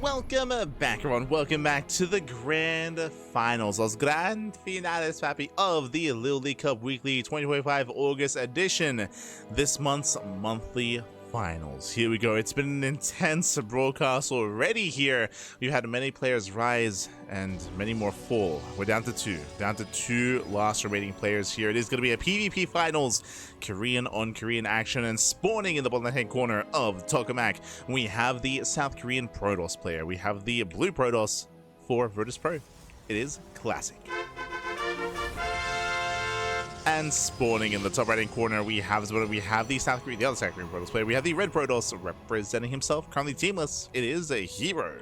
welcome back everyone, welcome back to the Grand Finals, los Grand Finales, papi, of the LiuLi Cup Weekly 2025 August edition, this month's monthly finals. Here we go. It's been an intense broadcast already here. We've had many players rise and many more fall. We're down to two last remaining players here. It is going to be a PvP finals, Korean on Korean action, and spawning in the bottom left-hand corner of Tokamak, we have the South Korean Protoss player. We have the blue Protoss for Virtus Pro. It is Classic. And spawning in the top right-hand corner, we have the other South Korean Protoss player. We have the red Protoss representing himself, currently teamless. It is a herO.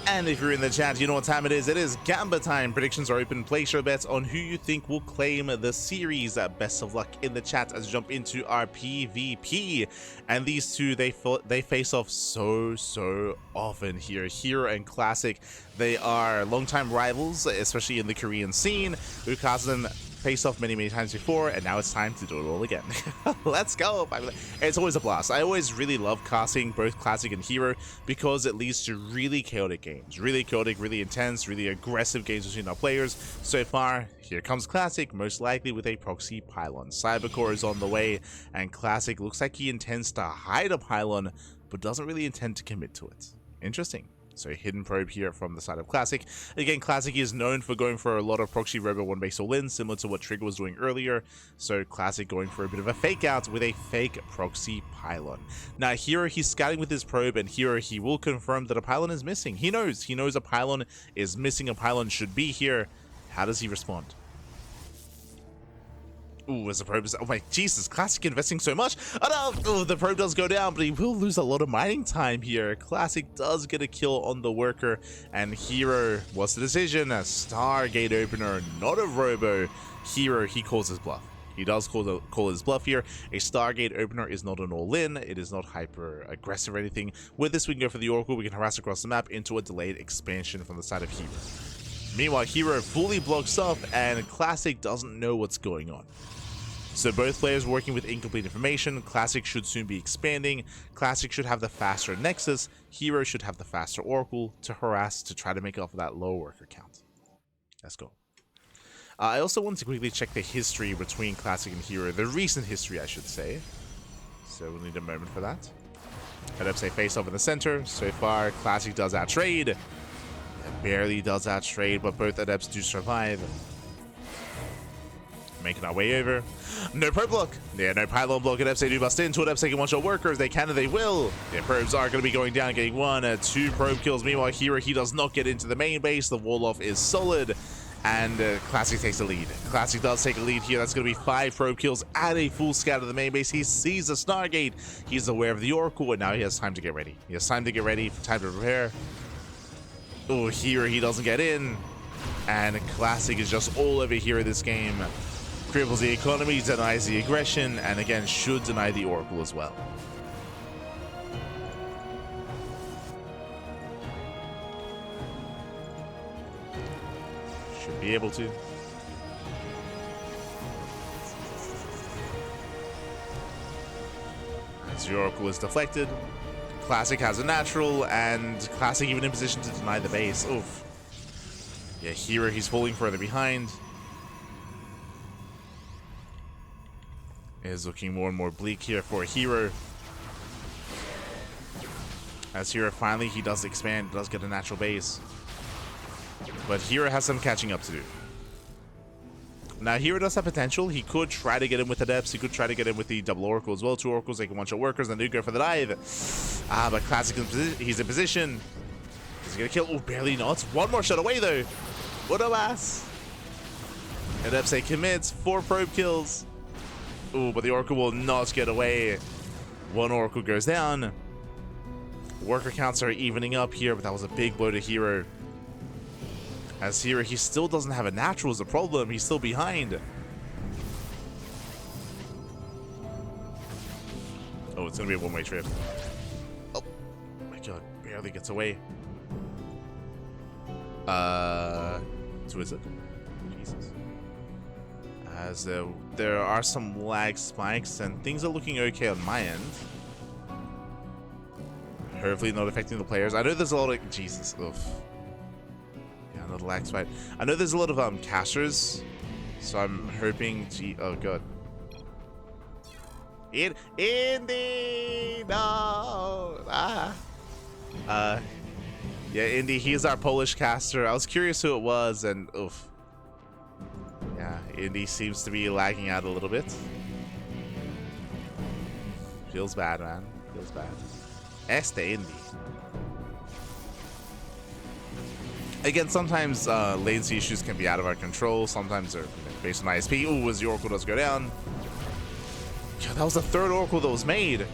And if you're in the chat, you know what time it is. It is Gamba time. Predictions are open. Place your bets on who you think will claim the series. Best of luck in the chat as we jump into our PvP. And these two, they face off so often here. herO and Classic, they are longtime rivals, especially in the Korean scene. We've cast them faced off many times before, and now it's time to do it all again. Let's go. It's always a blast. I always really love casting both Classic and herO because it leads to really chaotic games, really intense, really aggressive games between our players. So far, here comes Classic, most likely with a proxy pylon. Cybercore is on the way, and Classic looks like he intends to hide a pylon but doesn't really intend to commit to it. Interesting. So hidden probe here from the side of Classic. Again, Classic is known for going for a lot of proxy robo 1-base all-in, similar to what Trigger was doing earlier. So Classic going for a bit of a fake out with a fake proxy pylon. Now herO, he's scouting with his probe, and herO, he will confirm that a pylon is missing. He knows a pylon is missing, a pylon should be here. How does he respond? Ooh, as the probe is, oh my Jesus, Classic investing so much. Oh no, oh, the probe does go down, but he will lose a lot of mining time here. Classic does get a kill on the worker, and herO, what's the decision? A Stargate opener, not a robo. herO, he calls his bluff. He does call his bluff here. A Stargate opener is not an all-in. It is not hyper aggressive or anything. With this, we can go for the Oracle. We can harass across the map into a delayed expansion from the side of herO. Meanwhile, herO fully blocks up, and Classic doesn't know what's going on. So both players working with incomplete information. Classic should soon be expanding. Classic should have the faster Nexus. herO should have the faster Oracle to harass to try to make up for that low worker count. Let's go. I also wanted to quickly check the history between Classic and herO. The recent history, I should say. So we'll need a moment for that. Adepts say face off in the center. So far, Classic does outtrade. It barely does outtrade, but both Adepts do survive. Making our way over. No probe block. Yeah, no pylon block. Adepts, they do bust into it. Adepts, they can one-shot workers. They can and they will. Their probes are going to be going down, getting 1, 2 probe kills. Meanwhile, herO, he does not get into the main base. The wall-off is solid. And Classic takes the lead. Classic does take a lead here. That's going to be 5 probe kills and a full scout of the main base. He sees the Stargate. He's aware of the Oracle, and now he has time to get ready. He has time to get ready, time to prepare. Oh, herO, he doesn't get in. And Classic is just all over here in this game. Cripples the economy, denies the aggression, and again should deny the Oracle as well. Should be able to. As the Oracle is deflected, Classic has a natural, and Classic even in position to deny the base. Oof. Yeah, herO, he's falling further behind. Is looking more and more bleak here for herO. As herO finally, he does expand, does get a natural base. But herO has some catching up to do. Now herO does have potential. He could try to get in with Adepts. He could try to get in with the double Oracle as well. 2 Oracles, they can one-shot workers, and they do go for the dive. But Classic, he's in position. Is he gonna kill? Oh, barely not. 1 more shot away though. What a ass. Adepts, they commits. 4 probe kills. Ooh, but the Oracle will not get away. 1 Oracle goes down. Worker counts are evening up here, but that was a big blow to herO. As herO, he still doesn't have a natural as a problem. He's still behind. Oh, it's going to be a one-way trip. Oh, my God. Barely gets away. So is it? Jesus. As there are some lag spikes and things are looking okay on my end. Hopefully not affecting the players. I know there's a lot of... Jesus. Oof. Yeah, another lax fight. I know there's a lot of casters. So I'm hoping... Oh, God. Indy! No! Ah! Yeah, Indy, he's our Polish caster. I was curious who it was, and oof. Yeah, Indy seems to be lagging out a little bit. Feels bad, man. Feels bad. Este Indy. Again, sometimes latency issues can be out of our control. Sometimes they're based on ISP. Ooh, as the Oracle does go down. God, that was the third Oracle that was made.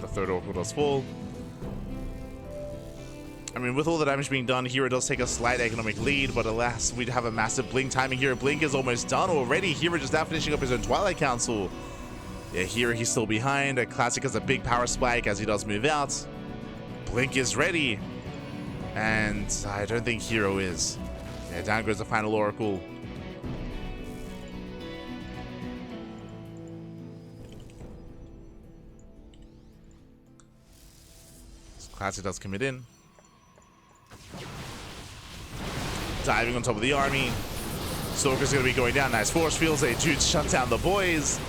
The third Oracle does fall. I mean, with all the damage being done, herO does take a slight economic lead, but alas, we'd have a massive blink timing here. Blink is almost done already. herO just now finishing up his own Twilight Council. Yeah, herO, he's still behind. Classic has a big power spike as he does move out. Blink is ready. And I don't think herO is. Yeah, down goes the final Oracle. Classic does commit in. Diving on top of the army. Stalker's going to be going down. Nice force fields. They do shut down the boys.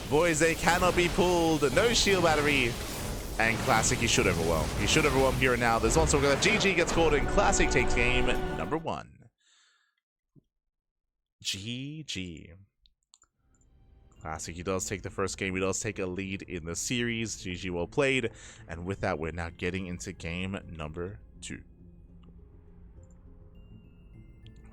Boys, they cannot be pulled. No shield battery. And Classic, he should overwhelm. He should overwhelm here and now. There's one Stalker left. GG gets called and Classic takes game number 1. GG. Classic, he does take the first game. He does take a lead in the series. GG, well played. And with that, we're now getting into game number 2.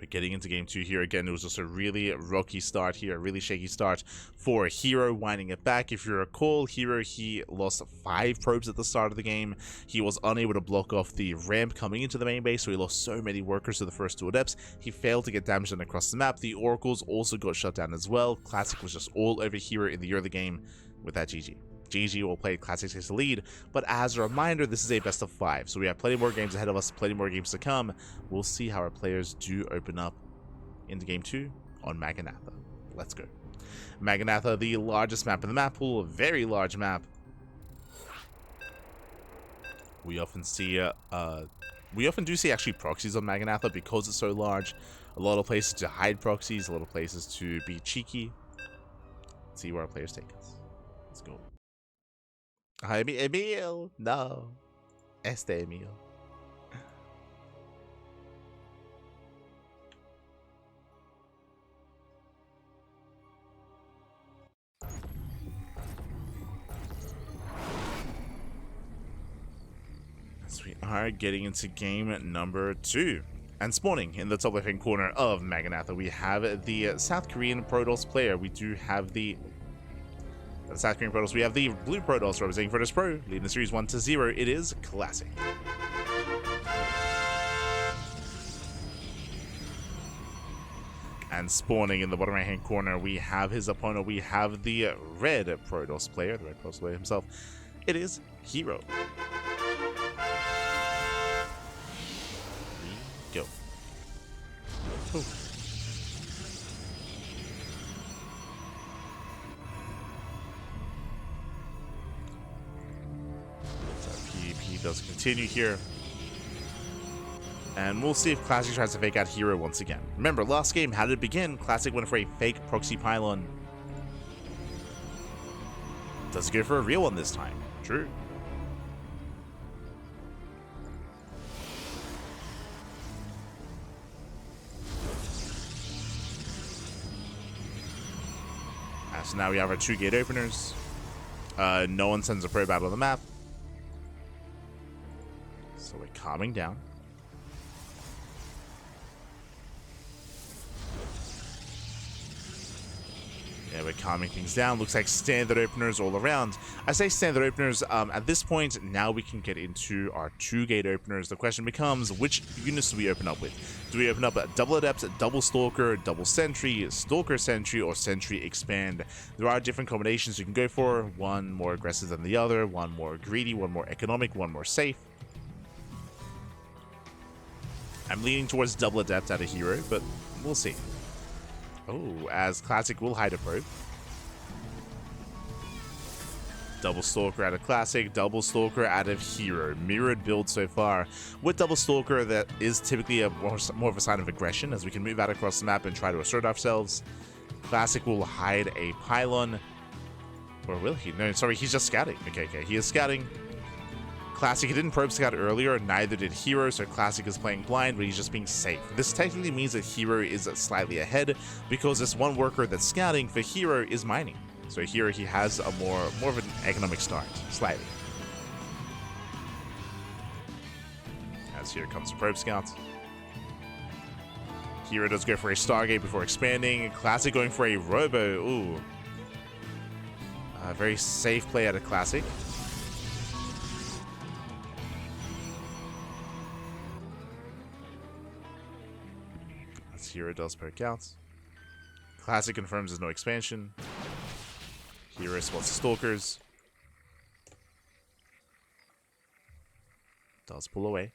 We're getting into game 2 here. Again, it was just a really rocky start here, a really shaky start for herO, winding it back. If you recall, herO, he lost 5 probes at the start of the game. He was unable to block off the ramp coming into the main base, so he lost so many workers to the first 2 adepts. He failed to get damage done across the map. The oracles also got shut down as well. Classic was just all over herO in the early game. With that, GG. GG will play. Classic takes the lead, but as a reminder, this is a best of 5, so we have plenty more games ahead of us, plenty more games to come. We'll see how our players do open up into game 2 on Maganatha. Let's go. Maganatha, the largest map in the map pool, a very large map. We often do see actually proxies on Maganatha because it's so large. A lot of places to hide proxies, a lot of places to be cheeky. Let's see where our players take us. Let's go. Hi, Emil. No. Este Emil. So we are getting into game number 2. And spawning in the top left-hand corner of Maganatha, we have the South Korean Protoss player. We do have the South Korean Protoss. We have the blue Protoss representing Protoss Pro, leading the series 1-0. It is Classic. And spawning in the bottom right-hand corner, we have his opponent. We have the red Protoss player, the red Protoss player himself. It is herO. Go. Ooh. PvP does continue here. And we'll see if Classic tries to fake out herO once again. Remember, last game, how did it begin? Classic went for a fake proxy pylon. Does it go for a real one this time? True. So now we have our 2 gate openers. No one sends a probe out of the map. So we're calming down. Yeah, we're calming things down. Looks like standard openers all around. I say standard openers. At this point, now we can get into our 2 gate openers. The question becomes, which units do we open up with? Do we open up a double adept, double stalker, double sentry, stalker sentry, or sentry expand? There are different combinations you can go for. One more aggressive than the other, one more greedy, one more economic, one more safe. I'm leaning towards double adept out of herO, but we'll see. Oh, as Classic will hide a probe. Double Stalker out of Classic, Double Stalker out of herO. Mirrored build so far. With Double Stalker, that is typically a more of a sign of aggression, as we can move out across the map and try to assert ourselves. Classic will hide a pylon. Or will he? No, sorry, he's just scouting. Okay, he is scouting. Classic, he didn't probe scout earlier, neither did herO, so Classic is playing blind, but he's just being safe. This technically means that herO is slightly ahead, because this one worker that's scouting for herO is mining. So here he has a more of an economic start, slightly. As here comes the probe scout. herO does go for a Stargate before expanding. Classic going for a Robo. Ooh. Very safe play out of Classic. As herO does poke out. Classic confirms there's no expansion. herO spots the Stalkers. Does pull away.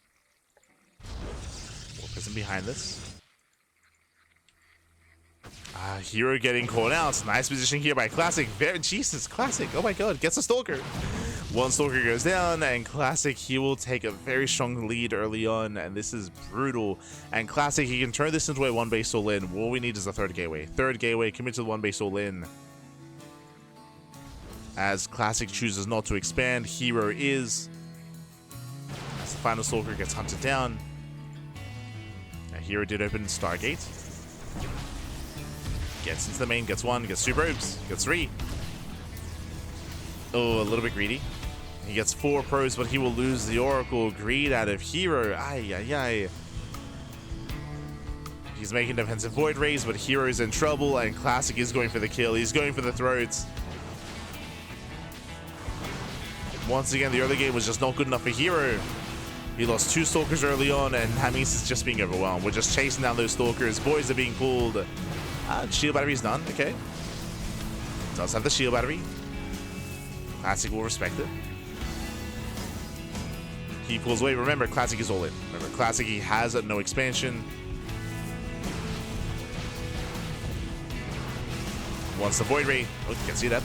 More prison behind this. herO getting caught out. Nice position here by Classic. Jesus, Classic. Oh my god, gets a Stalker. One Stalker goes down, and Classic, he will take a very strong lead early on, and this is brutal. And Classic, he can turn this into a one base all in. All we need is a third gateway. Third gateway, commit to the one base all in. As Classic chooses not to expand, herO is. As the final Stalker gets hunted down. And herO did open Stargate. Gets into the main, gets one, gets two probes, gets three. Oh, a little bit greedy. He gets 4 probes, but he will lose the Oracle. Greed out of herO. Ay. He's making defensive void rays, but herO's in trouble, and Classic is going for the kill. He's going for the throats. Once again, the early game was just not good enough for herO. He lost 2 Stalkers early on, and that means he's just being overwhelmed. We're just chasing down those Stalkers. Boys are being pulled. Shield battery's done. Okay. Does have the shield battery. Classic will respect it. He pulls away. Remember, Classic is all in. Remember, Classic, he has no expansion. Wants the Void Ray. Oh, you can see that.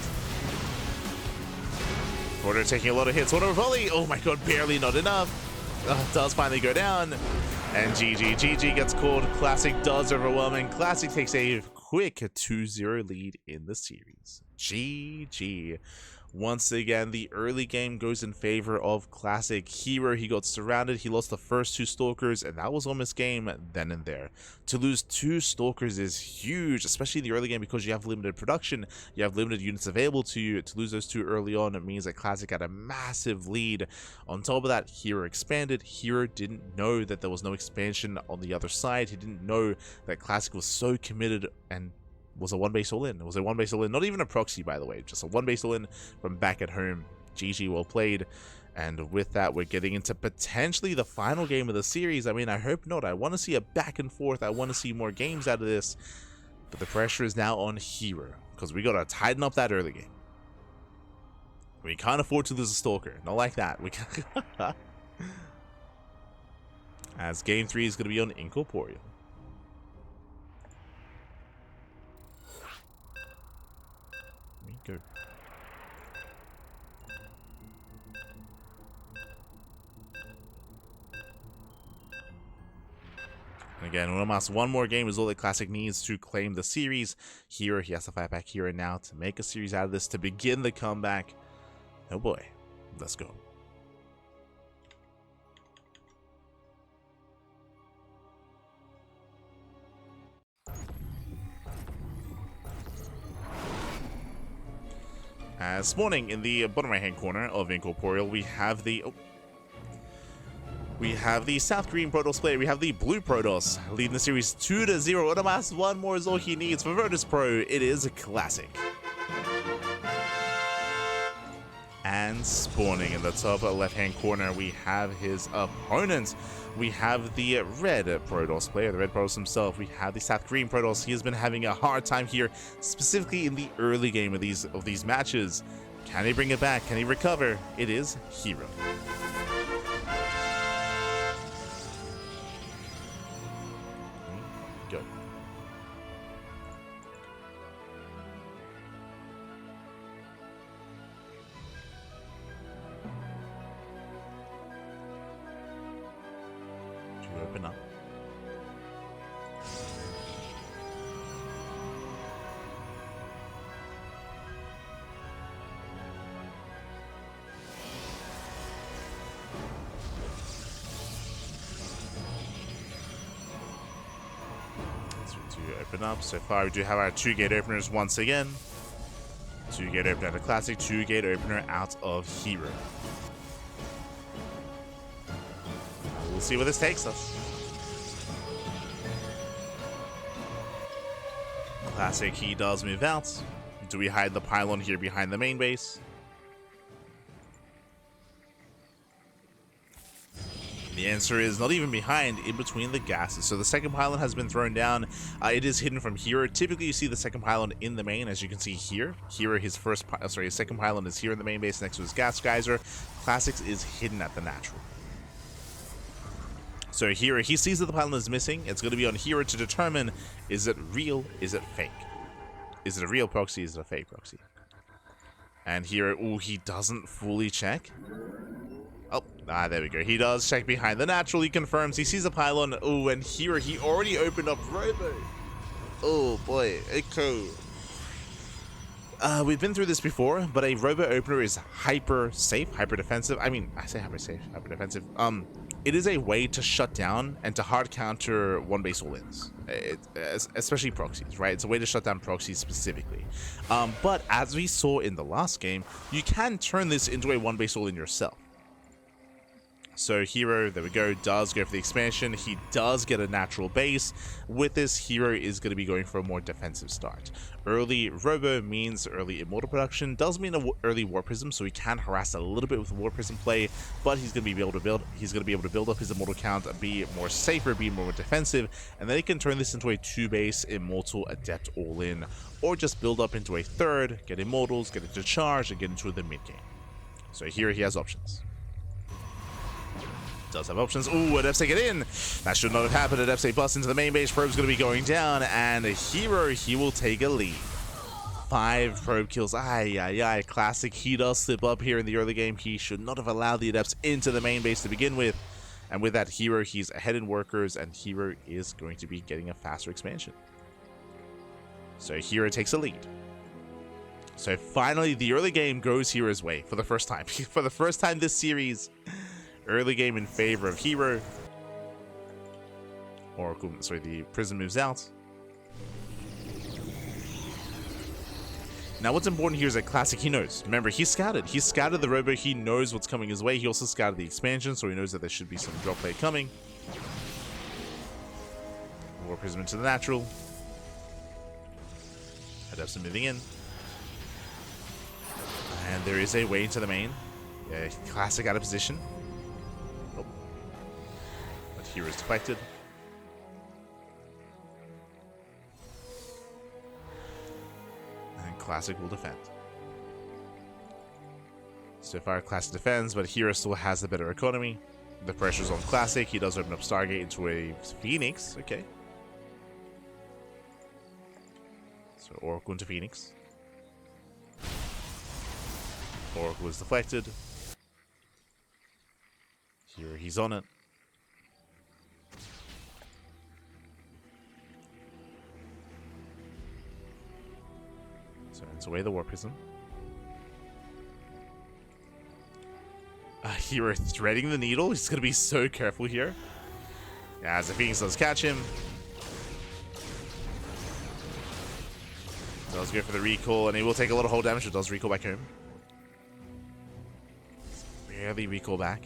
Order taking a lot of hits. Order volley. Oh my god, barely not enough. Does finally go down. And GG gets called. Classic does overwhelming. Classic takes a quick 2-0 lead in the series. GG. Once again, the early game goes in favor of Classic. herO, he got surrounded. He lost the first 2 Stalkers, and that was almost game then and there. To lose 2 Stalkers is huge, especially in the early game, because you have limited production. You have limited units available to you. To lose those 2 early on, it means that Classic had a massive lead. On top of that, herO expanded. herO didn't know that there was no expansion on the other side. He didn't know that Classic was so committed and was a one base all in. It was a one base all in, not even a proxy, by the way, just a one base all in from back at home. GG, well played. And with that, we're getting into potentially the final game of the series. I mean, I hope not. I want to see a back and forth. I want to see more games out of this. But the pressure is now on herO, because we got to tighten up that early game. We can't afford to lose a Stalker. Not like that. We can't. As game 3 is going to be on Incorporeal. Go. And again, almost one more game is all that Classic needs to claim the series. herO, he has to fight back herO now to make a series out of this, to begin the comeback. Oh boy, let's go. Spawning in the bottom right hand corner of Incorporeal, we have the South Green Protoss player. We have the Blue Protoss leading the series 2-0. Otomas, one more is all he needs for Virtus Pro. It is a Classic. And spawning in the top left hand corner, we have his opponent. We have the red Protoss player, the red Protoss himself. We have the South Green Protoss. He has been having a hard time here, specifically in the early game of these matches. Can he bring it back? Can he recover? It is herO. Go. open up. So far, we do have our 2-gate openers once again. 2-gate opener out of Classic, 2-gate opener out of herO. We'll see where this takes us. Classic, he does move out. Do we hide the pylon here behind the main base? The answer is not even behind, in between the gases. So the second pylon has been thrown down. It is hidden from herO. Typically, you see the second pylon in the main, as you can see here. herO, his second pylon is here in the main base next to his gas geyser. Classics is hidden at the natural. So herO, he sees that the pylon is missing. It's going to be on herO to determine, is it real, is it fake? Is it a real proxy, is it a fake proxy? And herO, ooh, he doesn't fully check. Oh, there we go. He does check behind the natural. He confirms. He sees a pylon. Oh, and here he already opened up Robo. Oh, boy. Okay. We've been through this before, but a Robo opener is hyper safe, hyper defensive. I mean, I say hyper safe, hyper defensive. It is a way to shut down and to hard counter one base all-ins, especially proxies, right? It's a way to shut down proxies specifically. But as we saw in the last game, you can turn this into a one base all-in yourself. So herO, there we go, does go for the expansion. He does get a natural base. With this, herO is going to be going for a more defensive start. Early Robo means early Immortal production, does mean an early War Prism, so he can harass a little bit with War Prism play, but he's going to be able to build. He's going to be able to build up his Immortal count, be more safer, be more defensive, and then he can turn this into a 2-base Immortal Adept all-in, or just build up into a third, get Immortals, get into charge, and get into the mid game. So here he has options. Does have options. Ooh, an F-Say get in. That should not have happened. An F-Say busts into the main base. Probe's going to be going down, and herO, he will take a lead. 5 probe kills. Aye. Classic. He does slip up here in the early game. He should not have allowed the Adepts into the main base to begin with. And with that, herO, he's ahead in workers, and herO is going to be getting a faster expansion. So herO takes a lead. So finally, the early game goes herO's way for the first time. For the first time this series, early game in favor of herO. The Prism moves out. Now what's important here is that Classic, he knows. Remember, he scouted. He scouted the Robo. He knows what's coming his way. He also scouted the expansion, so he knows that there should be some drop play coming. War Prism into the natural. Adepts are moving in. And there is a way into the main. Yeah, Classic out of position. Oh. But herO is deflected. And Classic will defend. So far, Classic defends, but herO still has the better economy. The pressure's on Classic. He does open up Stargate into a Phoenix. Okay. So Oracle into Phoenix. Oracle is deflected. Here he's on it. So it's away the War Prism. Here threading the needle. He's going to be so careful here. As the Phoenix does catch him. Does go for the recall, and he will take a lot of hull damage, but does recall back home. Barely recall back.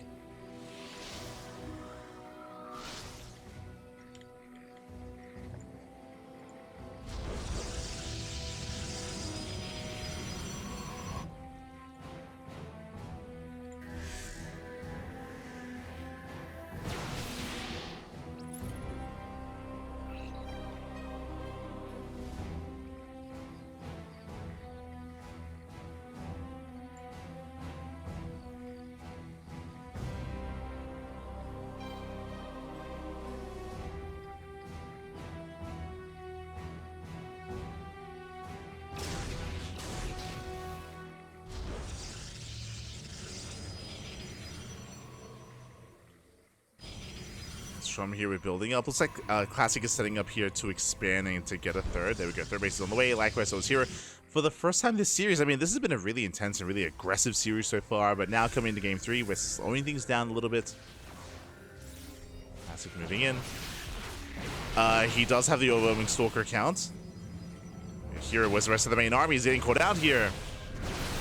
From here we're building up. Looks like Classic is setting up here to expand and to get a third. There we go. Third base is on the way. Likewise, so is here. For the first time this series, I mean, this has been a really intense and really aggressive series so far, but now coming into game 3, we're slowing things down a little bit. Classic moving in. He does have the overwhelming Stalker count. Here was the rest of the main army. He's getting caught out here.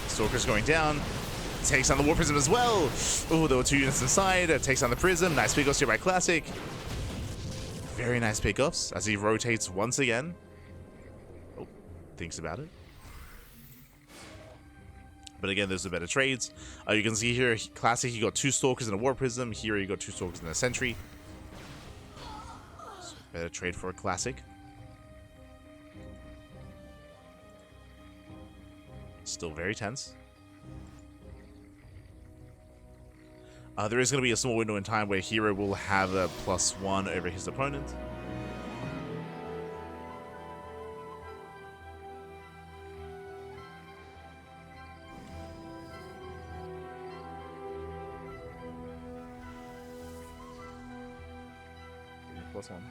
Stalker's going down. Takes on the War Prism as well. Oh, there were 2 units inside. Takes on the Prism. Nice pickups here by Classic. Very nice pickups as he rotates once again. Oh, thinks about it. But again, those are better trades. You can see here, Classic, he got 2 Stalkers and a War Prism. Here, he got 2 Stalkers and a Sentry. So better trade for a Classic. Still very tense. There is going to be a small window in time where herO will have a +1 over his opponent. +1.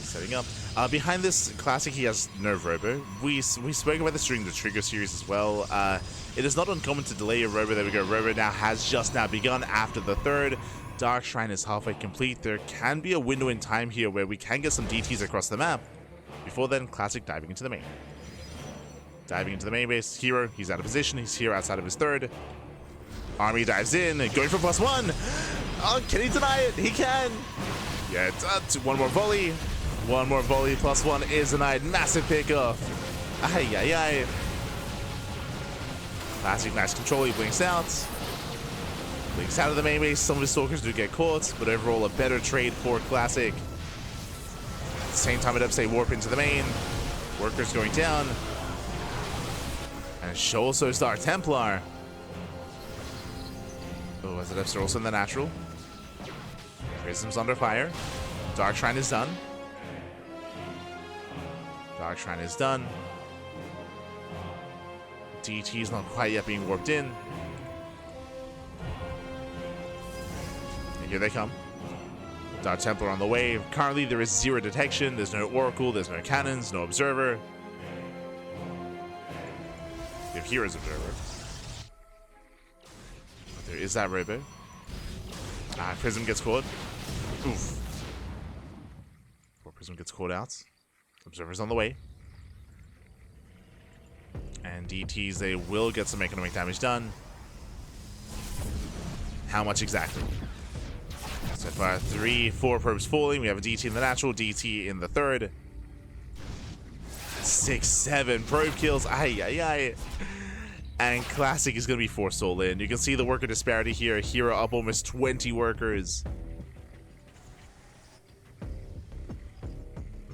Setting up. Behind this Classic, he has Nerve Robo. We spoke about this during the Trigger series as well. It is not uncommon to delay a Robo. There we go. Robo now has just now begun after the 3rd. Dark Shrine is halfway complete. There can be a window in time here where we can get some DTs across the map. Before then, Classic diving into the main. Diving into the main base. herO, he's out of position. He's here outside of his 3rd. Army dives in, going for +1. Oh, can he deny it? He can. Yeah, it's one more volley. One more volley, +1 is denied. Massive pickup. Ay, ay, ay. Classic, nice control. He blinks out. Blinks out of the main base. Some of his Stalkers do get caught, but overall a better trade for Classic. At the same time, it upstate warp into the main. Workers going down. And also Star Templar. Oh, as it upstate also in the natural. Prism's under fire. Dark Shrine is done. Dark Shrine is done. DT is not quite yet being warped in. And here they come. Dark Templar on the way. Currently there is 0 detection. There's no Oracle. There's no cannons. No Observer. We have hero's Observer. But there is that Robo. Prism gets caught. Oof. Poor Prism gets caught out. Observer's on the way. And DTs, they will get some economic damage done. How much exactly? So far, 3, 4 probes falling. We have a DT in the natural, DT in the 3rd. 6, 7 probe kills. Ay, ay, ay. And Classic is going to be forced all in. You can see the worker disparity here. herO up almost 20 workers.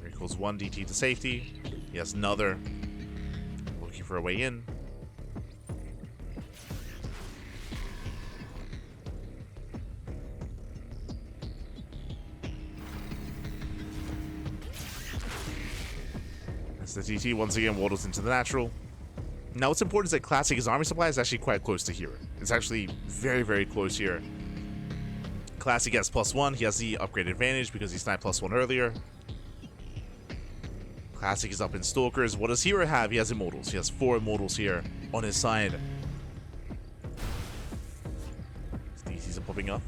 Equals 1 DT to safety. He has another. Looking for a way in. As the DT once again waddles into the natural. Now what's important is that Classic, his army supply is actually quite close to herO. It's actually very, very close here. Classic has +1. He has the upgrade advantage because he sniped +1 earlier. Classic is up in Stalkers. What does herO have? He has Immortals. He has 4 Immortals here on his side. DTs are popping up.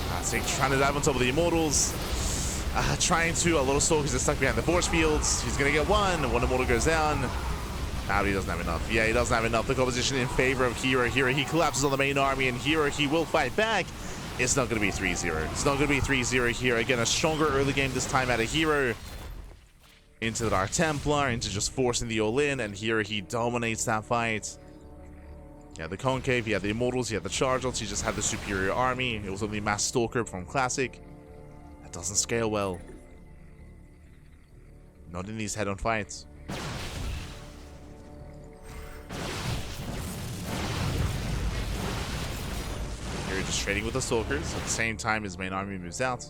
Classic trying to dive on top of the Immortals. Trying to, a lot of Stalkers are stuck behind the force fields. He's going to get one. One Immortal goes down. Now he doesn't have enough. Yeah, he doesn't have enough. The composition in favor of herO. herO, he collapses on the main army, and herO, he will fight back. It's not going to be 3-0. It's not going to be 3-0 here. Again, a stronger early game this time out of herO. Into the Dark Templar, into just forcing the all-in, and herO, he dominates that fight. He had the Concave, he had the Immortals, he had the Charge-Outs, he just had the superior army. It was only Mass Stalker from Classic. That doesn't scale well. Not in these head-on fights. Just trading with the Stalkers. At the same time, his main army moves out.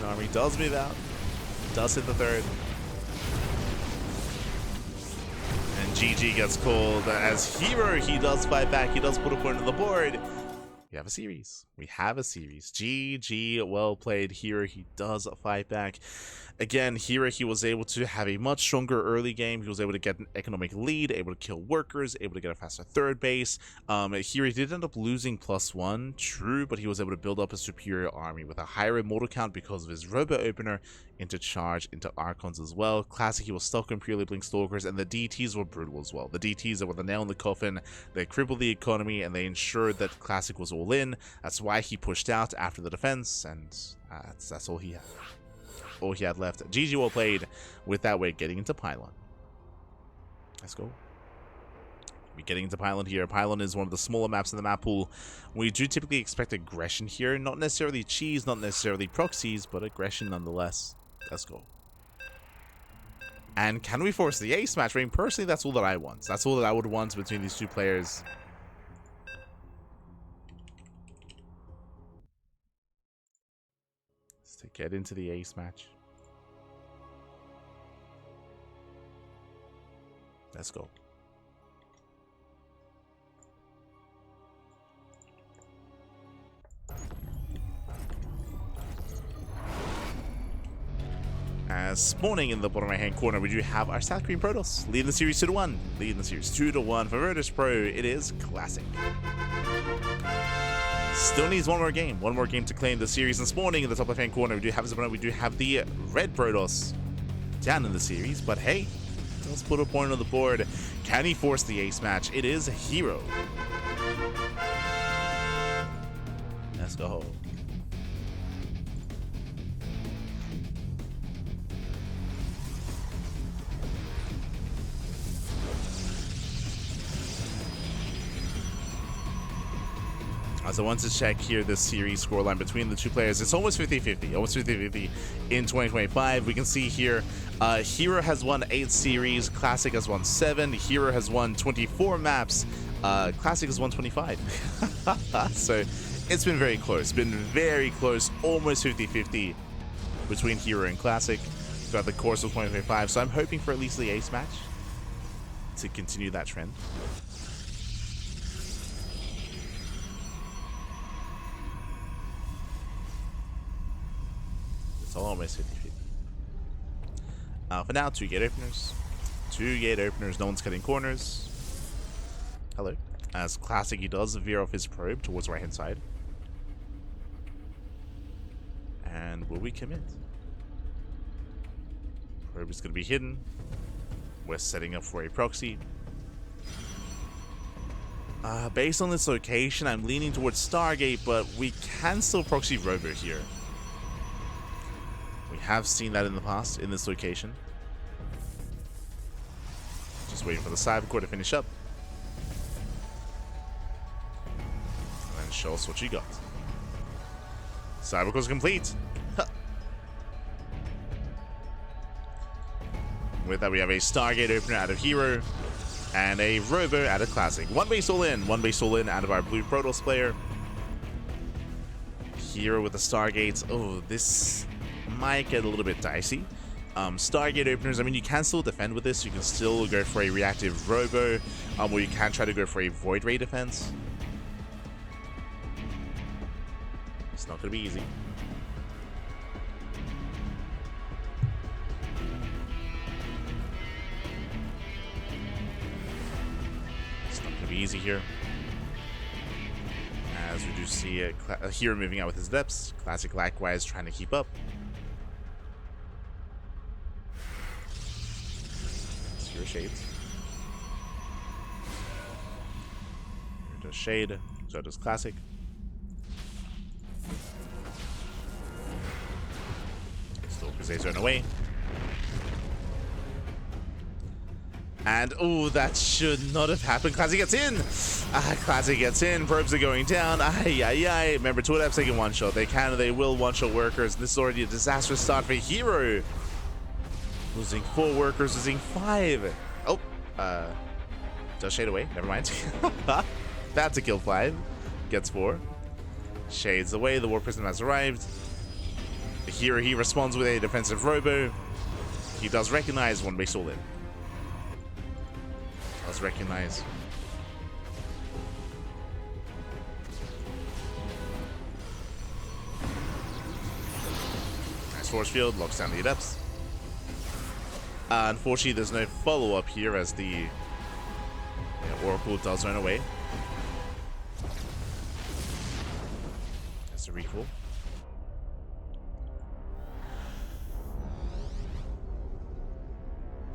army does move out. Does hit the third. And GG gets called as herO. He does fight back. He does put a point on the board. We have a series. We have a series. GG, well played herO. He does fight back. Again, herO, he was able to have a much stronger early game. He was able to get an economic lead, able to kill workers, able to get a faster third base. herO did end up losing +1, true, but he was able to build up a superior army with a higher immortal count because of his robo opener into charge, into Archons as well. Classic, he was stuck on purely blink stalkers, and the DTs were brutal as well. The DTs were the nail in the coffin. They crippled the economy, and they ensured that Classic was all in. That's why he pushed out after the defense, and that's all he had. All he had left. GG, well played with that way getting into Pylon. Let's go. We're getting into Pylon here. Pylon is one of the smaller maps in the map pool. We do typically expect aggression here. Not necessarily cheese, not necessarily proxies, but aggression nonetheless. Let's go. And can we force the ace match? I mean, personally, that's all that I want. That's all that I would want between these two players. To get into the ace match. Let's go. As spawning in the bottom right hand corner, we do have our South Korean Protoss leading the series 2-1. Leading the series 2-1 for Virtus Pro. It is Classic. Still needs one more game to claim the series. And spawning in the top left-hand corner, we do have the red Protoss down in the series. But hey, let's put a point on the board. Can he force the ace match? It is herO. Let's go. So once to check here this series scoreline between the two players, it's almost 50-50, almost 50-50 in 2025. We can see here, herO has won 8 series, Classic has won 7, herO has won 24 maps, Classic has won 25. So it's been very close, almost 50-50 between herO and Classic throughout the course of 2025. So I'm hoping for at least the ace match to continue that trend. Almost 50-50. For now, 2 gate openers. 2 gate openers, no one's cutting corners. Hello. As Classic, he does veer off his probe towards the right hand side. And will we commit? Probe is going to be hidden. We're setting up for a proxy. Based on this location, I'm leaning towards Stargate, but we can still proxy Robo here. We have seen that in the past in this location. Just waiting for the Saber core to finish up. And then show us what you got. Saber core's complete. Huh. With that, we have a Stargate opener out of herO and a Robo out of Classic. One base all in out of our blue Protoss player. herO with the Stargates. Oh, this might get a little bit dicey. Stargate openers, I mean, you can still defend with this. You can still go for a reactive Robo, or you can try to go for a Void Ray defense. It's not going to be easy. It's not going to be easy here. As we do see herO moving out with his depths. Classic likewise trying to keep up. Your shades. Here does Shade, so does Classic. Still Crusade Zone away. And oh, that should not have happened. Classic gets in. Classic gets in. Probes are going down. Remember, 2 attempts taking one shot. They will one shot workers. This is already a disastrous start for herO. Losing 4 workers, losing 5. Oh, does Shade away? Never mind. That's a kill 5. Gets 4. Shades away. The War Prism has arrived. Here he responds with a defensive robo. He does recognize one base all in. Does recognize. Nice force field, locks down the adepts. Unfortunately, there's no follow-up here as the Oracle does run away. That's a recall.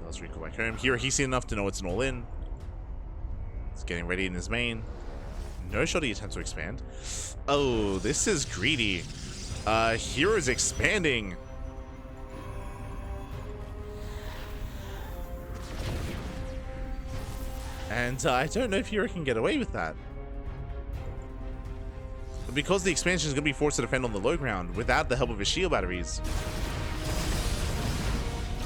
Does recall back home. Here he's seen enough to know it's an all-in. He's getting ready in his main. No shoddy attempt to expand. Oh, this is greedy. Hero is expanding. And I don't know if Hero can get away with that. But because the expansion is going to be forced to defend on the low ground without the help of his shield batteries.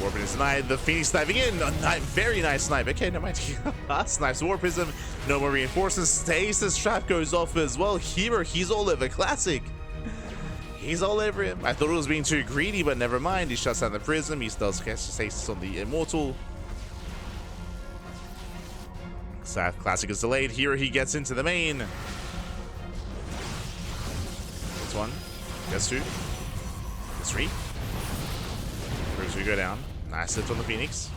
Warping is denied. The Phoenix sniping in. A very nice snipe. Okay, no mind. Snipes War Prism. No more reinforcements. Stasis Trap goes off as well. Hero, he's all over Classic. He's all over him. I thought it was being too greedy, but never mind. He shuts down the Prism. He does catch Stasis on the Immortal. South Classic is delayed. Here he gets into the main. Gets one. Gets two. Gets three. Proves we go down. Nice hit on the Phoenix.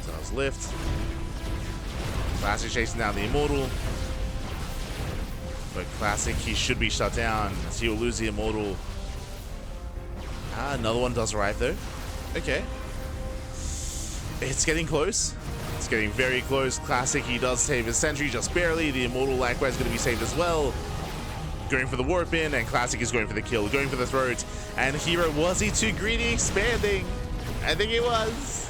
Does lift. Classic chasing down the Immortal. But Classic, he should be shut down as he will lose the Immortal. Another one does arrive though. Okay. It's getting close. It's getting very close. Classic, he does save his sentry just barely. The Immortal likewise going to be saved as well. Going for the warp in, and Classic is going for the kill, going for the throat. And Hero, was he too greedy expanding? I think he was.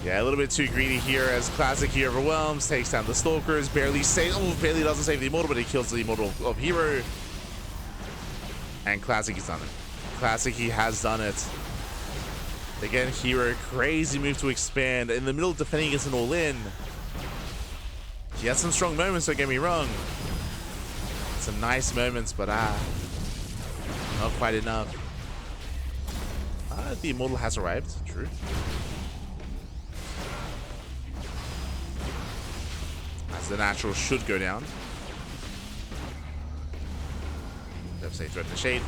Yeah, a little bit too greedy here as Classic he overwhelms, takes down the Stalkers, barely doesn't save the Immortal, but he kills the Immortal of Hero. And Classic, he's done it. Classic, he has done it. Again, Hero, crazy move to expand in the middle of defending against an all-in. He has some strong moments, don't get me wrong. Some nice moments, but not quite enough. The Immortal has arrived, true. As the natural should go down. Devastate threat to shade.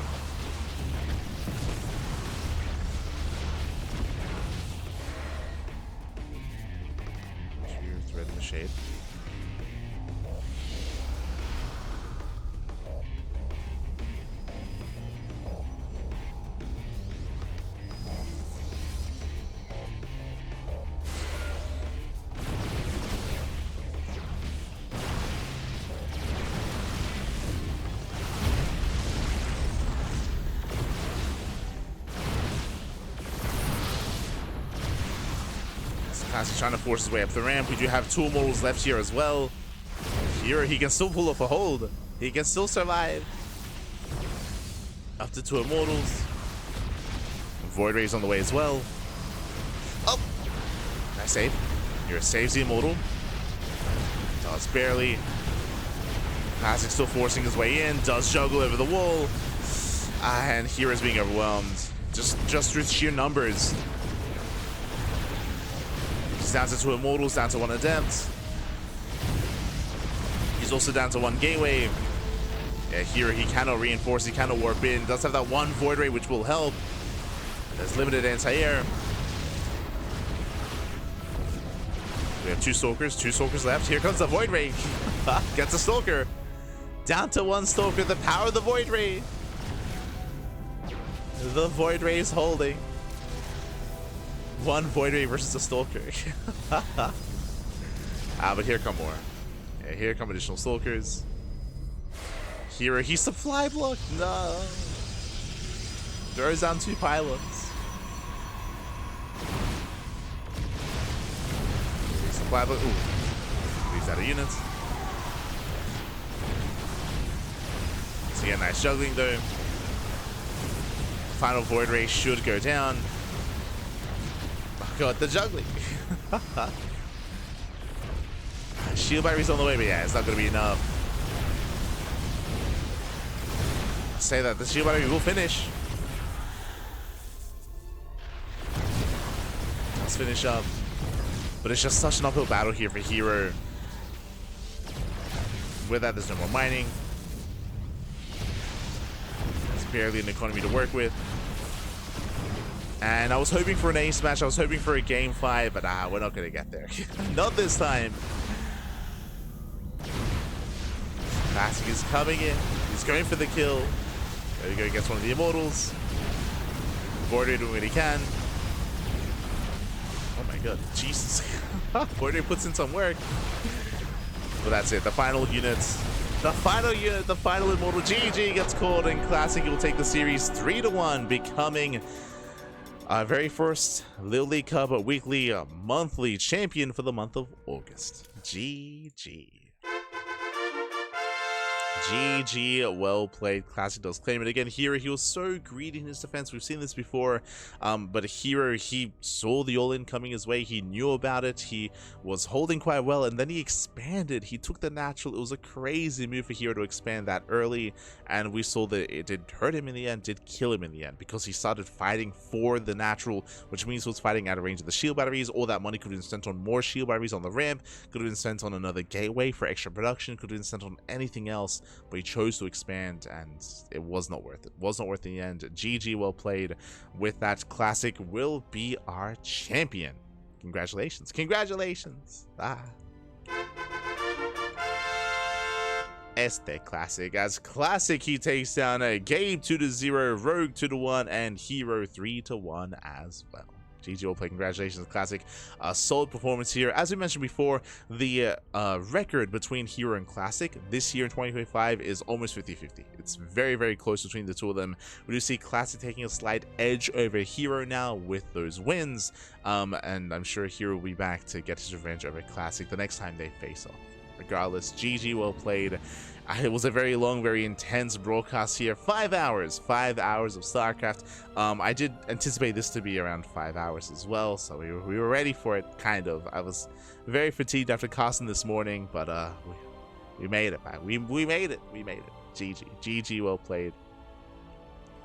Thread in the shade. He's trying to force his way up the ramp. We do have two Immortals left here as well. Here, he can still pull off a hold. He can still survive. Up to two Immortals. Void Ray's on the way as well. Oh! Nice save. Here saves the Immortal. Does barely. Classic still forcing his way in. Does juggle over the wall. And here is being overwhelmed. Just through sheer numbers. He's down to two Immortals, down to one Adept. He's also down to one Gateway. Yeah, here he cannot reinforce, he cannot warp in. Does have that one Void Ray which will help. There's limited anti-air. We have two Stalkers left. Here comes the Void Ray. Gets a Stalker. Down to one Stalker, the power of the Void Ray. The Void Ray is holding. One Void Ray versus a Stalker. But here come more. Yeah, here come additional Stalkers. Here, he supply blocked. No. Throws down two pylons. Supply block. Ooh. Leaves out of units. So yeah, nice juggling though. Final Void Ray should go down. God, the juggling. Shield battery's on the way, but yeah, it's not going to be enough. say that the shield battery will finish. Let's finish up. But it's just such an uphill battle here for herO. With that, there's no more mining. There's barely an economy to work with. And I was hoping for an ace match. I was hoping for a game 5, but we're not going to get there. Not this time. Classic is coming in. He's going for the kill. There you go, gets one of the immortals. Border doing what he can. Oh my god, Jesus. Border puts in some work. But that's it, the final units. The final unit, the final immortal GG gets called, and Classic will take the series 3-1, becoming our very first LiuLi Cup weekly monthly champion for the month of August. GG. GG, well played. Classic does claim it again. herO, he was so greedy in his defense. We've seen this before, but herO, he saw the all-in coming his way. He knew about it. He was holding quite well, and then he expanded. He took the natural. It was a crazy move for herO to expand that early, and we saw that it did hurt him in the end, did kill him in the end, because he started fighting for the natural, which means he was fighting out of range of the shield batteries. All that money could have been spent on more shield batteries on the ramp, could have been spent on another gateway for extra production, could have been spent on anything else, but he chose to expand, and it was not worth it. Was not worth it in the end. GG, well played. With that, Classic will be our champion. Congratulations. Congratulations. Este Classic. As Classic, he takes down a Gabe 2-0, Rogue 2-1, and herO 3-1 as well. GG, well played. Congratulations, Classic. Solid performance here. As we mentioned before, the record between herO and Classic this year in 2025 is almost 50-50. It's very, very close between the two of them. We do see Classic taking a slight edge over herO now with those wins, and I'm sure herO will be back to get his revenge over Classic the next time they face off. Regardless, GG, well played. It was a very long, very intense broadcast here. 5 hours. 5 hours of StarCraft. I did anticipate this to be around 5 hours as well, so we were ready for it, kind of. I was very fatigued after casting this morning, but we made it, man. We made it. We made it. GG. GG, well played.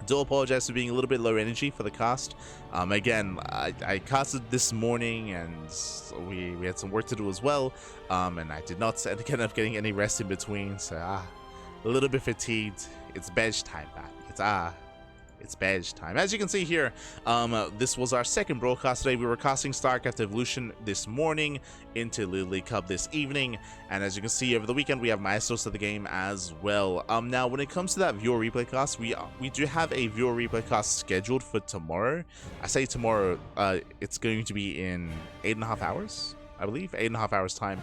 Do apologize for being a little bit low energy for the cast. Again, I casted this morning, and we had some work to do as well, and I did not end up getting any rest in between, so a little bit fatigued. It's bedge time, man. It's badge time. As you can see here, this was our second broadcast today. We were casting StarCraft Evolution this morning into LiuLi Cup this evening, and as you can see, over the weekend we have Maestros of the game as well. Now, when it comes to that viewer replay cast, we do have a viewer replay cast scheduled for tomorrow. I say tomorrow, it's going to be in 8.5 hours, I believe, 8.5 hours time,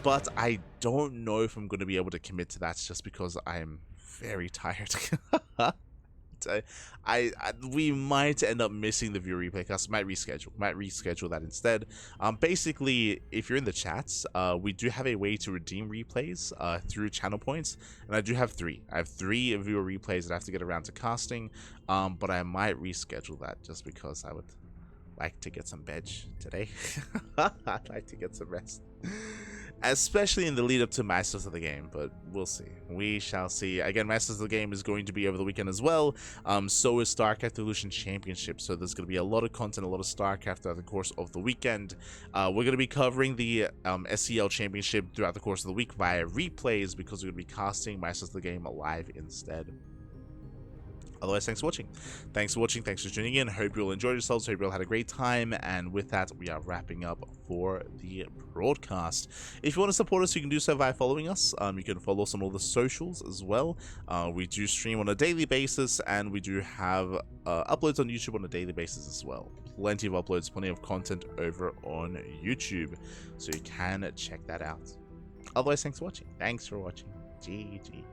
but I don't know if I'm going to be able to commit to that just because I'm very tired. We might end up missing the viewer replay cast. Might reschedule that instead. Basically, if you're in the chats, we do have a way to redeem replays through channel points, and I do have 3. I have 3 viewer replays that I have to get around to casting, but I might reschedule that just because I would like to get some veg today. I'd like to get some rest, especially in the lead up to Masters of the Game, but we'll see. We shall see. Again, Masters of the Game is going to be over the weekend as well. So is StarCraft Evolution Championship. So there's going to be a lot of content, a lot of StarCraft throughout the course of the weekend. We're going to be covering the SEL Championship throughout the course of the week via replays because we're going to be casting Masters of the Game live instead. Otherwise, thanks for watching. Thanks for tuning in. Hope you all enjoyed yourselves. Hope you all had a great time. And with that, we are wrapping up for the broadcast. If you want to support us, you can do so by following us. You can follow us on all the socials as well. We do stream on a daily basis, and we do have uploads on YouTube on a daily basis as well. Plenty of uploads, plenty of content over on YouTube, so you can check that out. Otherwise, thanks for watching. GG.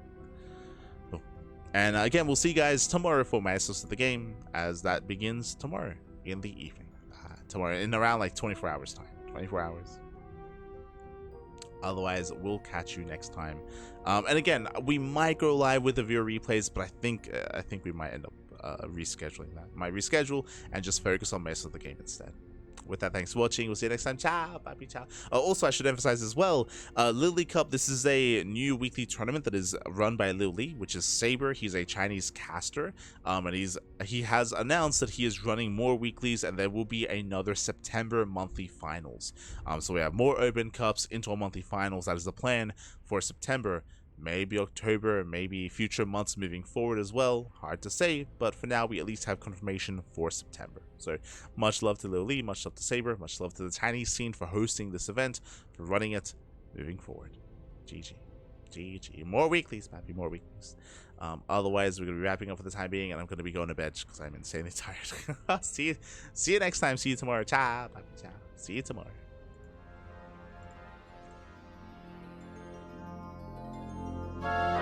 And again, we'll see you guys tomorrow for Masters of the Game, as that begins tomorrow in the evening. Tomorrow in around like 24 hours time. 24 hours. Otherwise, we'll catch you next time. And again, we might go live with the viewer replays, but I think we might end up rescheduling that. Might reschedule and just focus on Masters of the Game instead. With that, thanks for watching. We'll see you next time. Ciao. Bye. Ciao. Also, I should emphasize as well, LiuLi Cup, this is a new weekly tournament that is run by LiuLi, which is Saber. He's a Chinese caster, and he has announced that he is running more weeklies, and there will be another September monthly finals. So we have more open cups into our monthly finals. That is the plan for September. Maybe October, maybe future months moving forward as well. Hard to say, but for now we at least have confirmation for September. So much love to LiuLi, much love to Saber, much love to the Chinese scene for hosting this event, for running it moving forward. GG. GG. More weeklies, Pappy, more weeklies. Otherwise, we're going to be wrapping up for the time being, and I'm going to be going to bed because I'm insanely tired. See you next time. See you tomorrow. Ciao. Pappy, ciao. See you tomorrow. Bye.